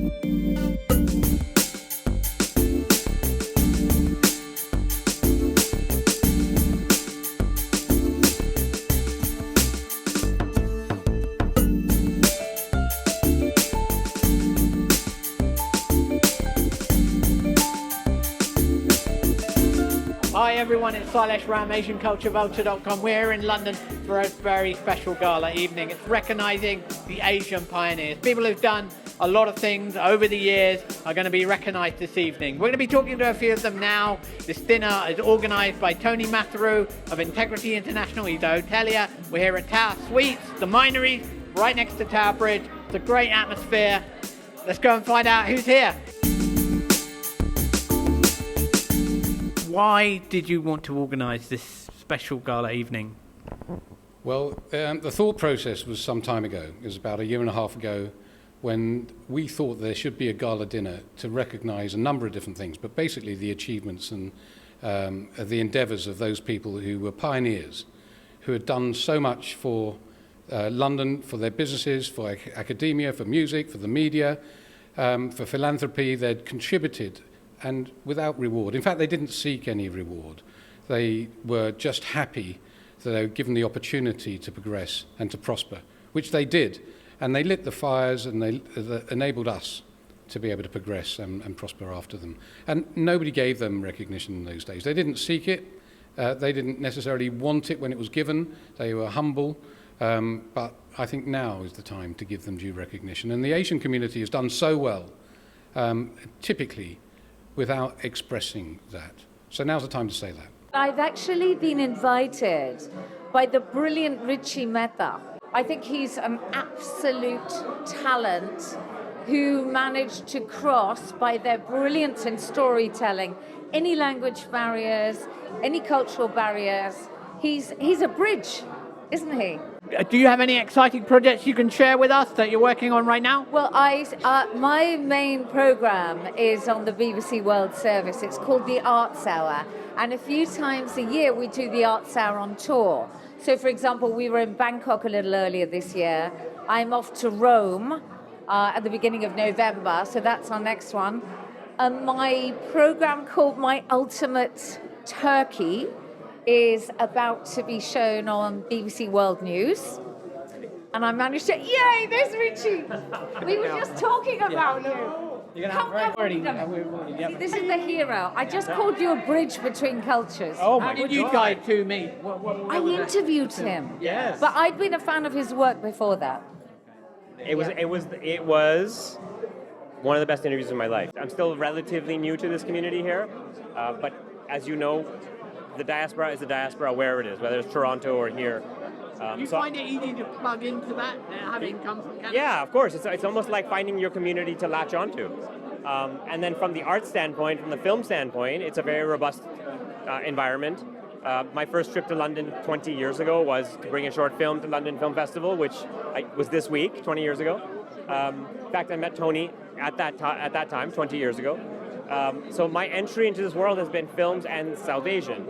Hi everyone, it's Silesh Ram, AsianCultureVulture.com. We're here in London for a very special gala evening. It's recognising the Asian pioneers. People who've done a lot of things over the years are going to be recognised this evening. We're going to be talking to a few of them now. This dinner is organised by Tony Matharu of Integrity International. He's a hotelier. We're here at Tower Suites, the Minery, right next to Tower Bridge. It's a great atmosphere. Let's go and find out who's here. Why did you want to organise this special gala evening? Well, the thought process was some time ago. It was about a year and a half ago when we thought there should be a gala dinner to recognise a number of different things, but basically the achievements and the endeavours of those people who were pioneers, who had done so much for London, for their businesses, for academia, for music, for the media, for philanthropy. They'd contributed and without reward. In fact, they didn't seek any reward. They were just happy that they were given the opportunity to progress and to prosper, which they did. And they lit the fires and they enabled us to be able to progress and prosper after them. And nobody gave them recognition in those days. They didn't seek it. They didn't necessarily want it when it was given. They were humble. But I think now is the time to give them due recognition. And the Asian community has done so well, typically, without expressing that. So now's the time to say that. I've actually been invited by the brilliant Richie Mehta. I think he's an absolute talent who managed to cross, by their brilliance in storytelling, any language barriers, any cultural barriers. He's a bridge, isn't he? Do you have any exciting projects you can share with us that you're working on right now? Well, my main program is on the BBC World Service. It's called the Arts Hour. And a few times a year we do the Arts Hour on tour. So, for example, we were in Bangkok a little earlier this year. I'm off to Rome at the beginning of November, so that's our next one. My program called My Ultimate Turkey is about to be shown on BBC World News. And I managed to, yay, there's Richie. We were just talking about you. You're going to have a very party. This is the hero. I just called you a bridge between cultures. Oh my God. How did you guys two meet? I interviewed him. Yes. But I'd been a fan of his work before that. It was one of the best interviews of my life. I'm still relatively new to this community here, but as you know, the diaspora is the diaspora wherever it is, whether it's Toronto or here. Do you find it easy to plug into that, having come from Canada? Yeah, of course. It's almost like finding your community to latch onto. And then from the art standpoint, from the film standpoint, it's a very robust environment. My first trip to London 20 years ago was to bring a short film to London Film Festival, which was this week, 20 years ago. In fact, I met Tony at that time, 20 years ago. So my entry into this world has been films and South Asian.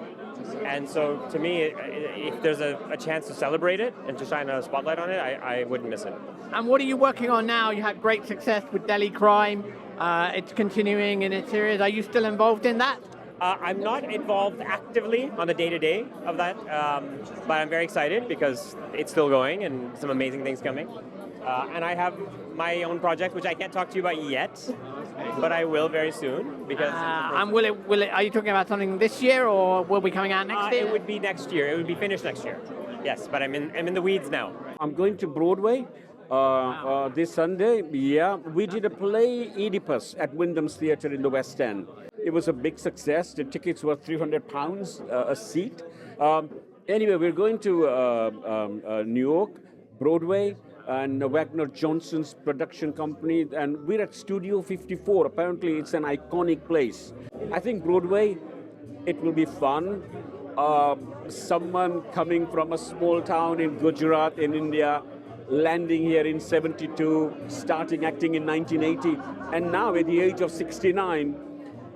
And so to me, if there's a chance to celebrate it and to shine a spotlight on it, I wouldn't miss it. And what are you working on now? You had great success with Delhi Crime. It's continuing in its series. Are you still involved in that? I'm not involved actively on the day-to-day of that, but I'm very excited because it's still going and some amazing things coming. And I have my own project, which I can't talk to you about yet, but I will very soon. Because and will it? Are you talking about something this year, or will it be coming out next year? It would be next year. It would be finished next year. Yes, but I'm in the weeds now. I'm going to Broadway this Sunday. Yeah, we did a play, Oedipus, at Wyndham's Theatre in the West End. It was a big success. The tickets were £300 a seat. Anyway, we're going to New York, Broadway, and Wagner Johnson's production company, and we're at Studio 54. Apparently, it's an iconic place. I think Broadway, it will be fun. Someone coming from a small town in Gujarat in India, landing here in 72, starting acting in 1980, and now at the age of 69,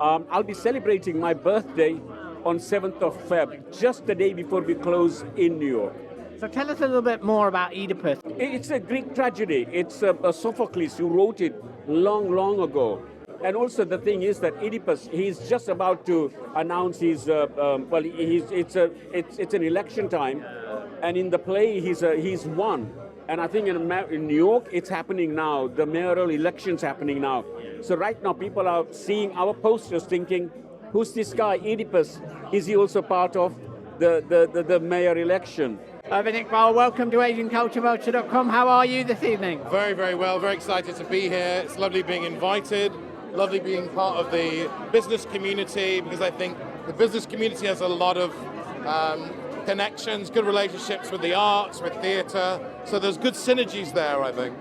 I'll be celebrating my birthday on 7th of Feb, just the day before we close in New York. So tell us a little bit more about Oedipus. It's a Greek tragedy. It's a Sophocles who wrote it long, long ago. And also the thing is that Oedipus, he's just about to announce his, it's an election time, and in the play he's won. And I think in New York it's happening now. The mayoral election's happening now. So right now people are seeing our posters thinking, who's this guy, Oedipus? Is he also part of the mayor election? Irvin Iqbal, welcome to AsianCultureVulture.com. How are you this evening? Very, very well. Very excited to be here. It's lovely being invited. Lovely being part of the business community, because I think the business community has a lot of connections, good relationships with the arts, with theatre. So there's good synergies there, I think.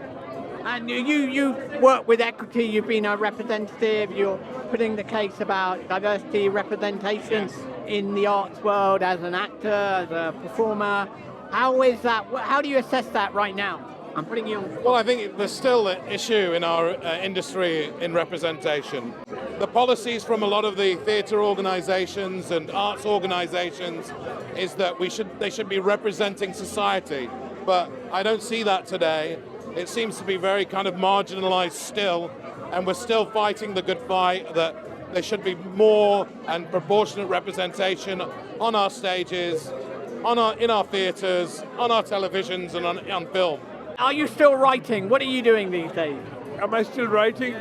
And you work with equity, you've been a representative, you're putting the case about diversity representation in the arts world as an actor, as a performer. How is that? How do you assess that right now? I'm putting you on. Well, I think there's still an issue in our industry in representation. The policies from a lot of the theatre organisations and arts organisations is that they should be representing society, but I don't see that today. It seems to be very kind of marginalised still, and we're still fighting the good fight that there should be more and proportionate representation on our stages, in our theatres, on our televisions and on film. Are you still writing? What are you doing these days? Am I still writing?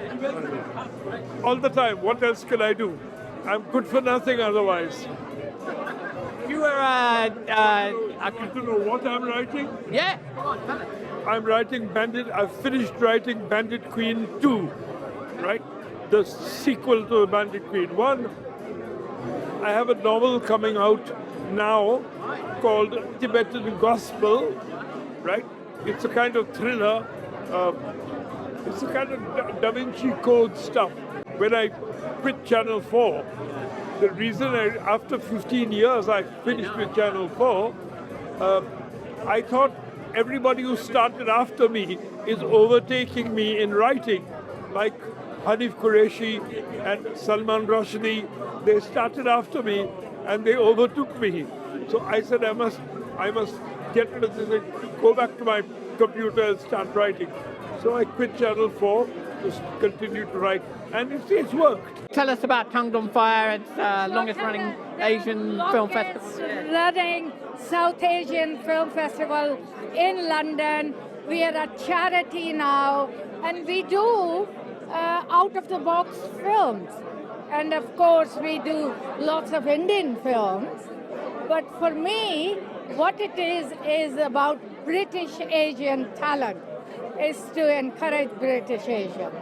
All the time. What else can I do? I'm good for nothing otherwise. You were I want to know what I'm writing? Yeah. Come on, tell us. I'm writing I've finished writing Bandit Queen 2, right? The sequel to Bandit Queen 1. I have a novel coming out now called Tibetan Gospel, right? It's a kind of thriller. It's a kind of Da Vinci Code stuff. When I quit Channel 4, the reason after 15 years I finished with Channel 4, I thought everybody who started after me is overtaking me in writing, like Hanif Qureshi and Salman Rushdie. They started after me and they overtook me. So I said I must go back to my computer and start writing. So I quit Channel 4 to continue to write, and it's worked. Tell us about Tongued on Fire. It's the longest running Asian film festival. Running South Asian Film Festival in London. We are a charity now, and we do out-of-the-box films. And of course, we do lots of Indian films. But for me, what it is about British Asian talent, is to encourage British Asian.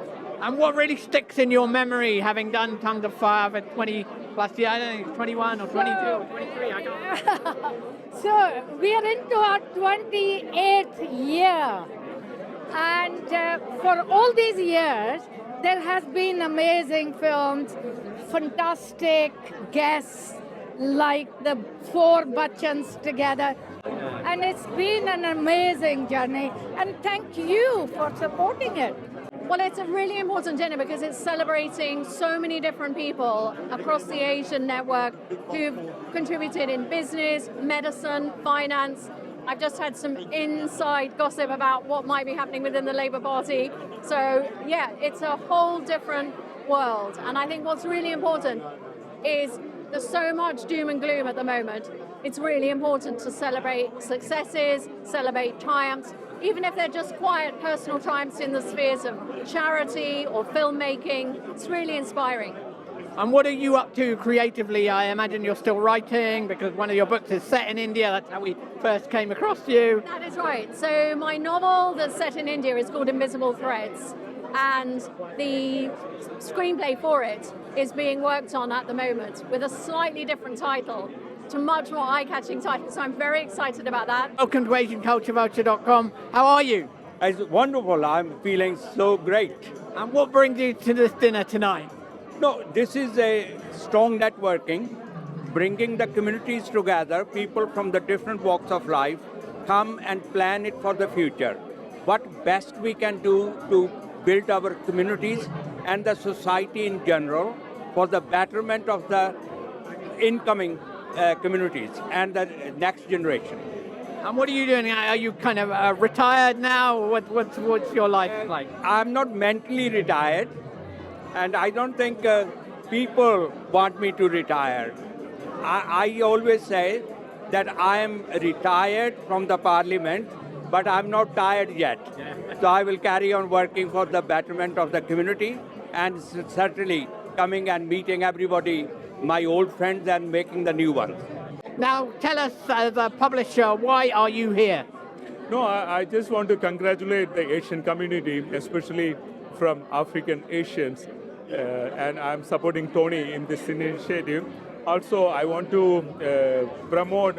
And what really sticks in your memory, having done Tongued of Fire for 20 plus years, I don't think it's 21 or 22 or 23, I don't. So we are into our 28th year. And for all these years, there has been amazing films, fantastic guests, like the 4 Bachchans together. And it's been an amazing journey. And thank you for supporting it. Well, it's a really important dinner because it's celebrating so many different people across the Asian network who've contributed in business, medicine, finance. I've just had some inside gossip about what might be happening within the Labour Party. So, yeah, it's a whole different world. And I think what's really important is there's so much doom and gloom at the moment. It's really important to celebrate successes, celebrate triumphs, even if they're just quiet personal triumphs in the spheres of charity or filmmaking. It's really inspiring. And what are you up to creatively? I imagine you're still writing because one of your books is set in India. That's how we first came across you. That is right. So my novel that's set in India is called Invisible Threads, and the screenplay for it is being worked on at the moment with a slightly different title to much more eye-catching title. So I'm very excited about that. Welcome to AsianCultureVulture.com. How are you? It's wonderful. I'm feeling so great. And what brings you to this dinner tonight? No, this is a strong networking, bringing the communities together, people from the different walks of life, come and plan it for the future. What best we can do to build our communities and the society in general for the betterment of the incoming communities and the next generation. And what are you doing? Are you kind of retired now? What's your life like? I'm not mentally retired, and I don't think people want me to retire. I always say that I am retired from the parliament, but I'm not tired yet. So I will carry on working for the betterment of the community, and certainly coming and meeting everybody, my old friends, and making the new ones. Now, tell us, as a publisher, why are you here? No, I just want to congratulate the Asian community, especially from African Asians, and I'm supporting Tony in this initiative. Also, I want to promote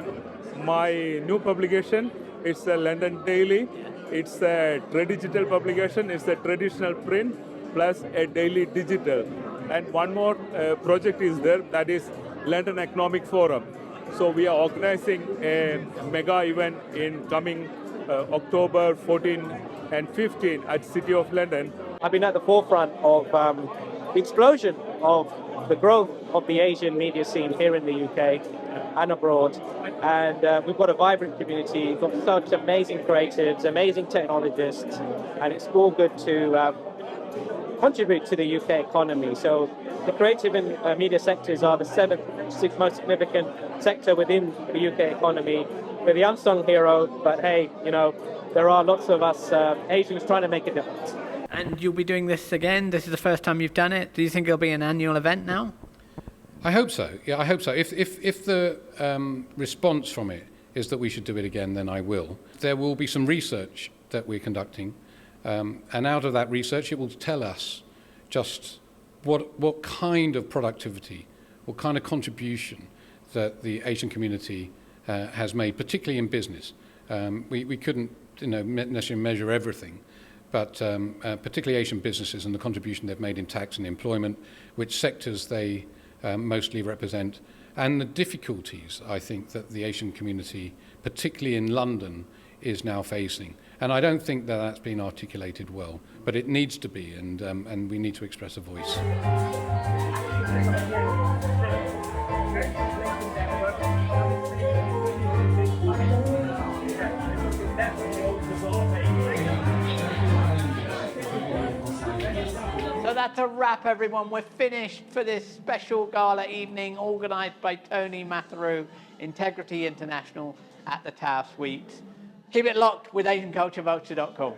my new publication. It's a London Daily. It's a digital publication. It's a traditional print plus a daily digital. And one more project is there, that is London Economic Forum. So we are organizing a mega event in coming October 14 and 15 at City of London. I've been at the forefront of the explosion of the growth of the Asian media scene here in the UK and abroad. And we've got a vibrant community, we've got such amazing creatives, amazing technologists, and it's all good to contribute to the UK economy. So the creative and media sectors are the sixth most significant sector within the UK economy. We're the unsung hero, but hey, you know, there are lots of us Asians trying to make a difference. And you'll be doing this again? This is the first time you've done it. Do you think it'll be an annual event now? I hope so. Yeah, I hope so. If the response from it is that we should do it again, then I will. There will be some research that we're conducting, and out of that research, it will tell us just what kind of productivity, what kind of contribution that the Asian community has made, particularly in business. We couldn't, necessarily measure everything, but particularly Asian businesses and the contribution they've made in tax and employment, which sectors they mostly represent, and the difficulties, I think, that the Asian community, particularly in London, is now facing. And I don't think that that's been articulated well, but it needs to be, and we need to express a voice. So that's a wrap, everyone. We're finished for this special gala evening organised by Tony Matharu, Integrity International at the Tower Suite. Keep it locked with AsianCultureVulture.com.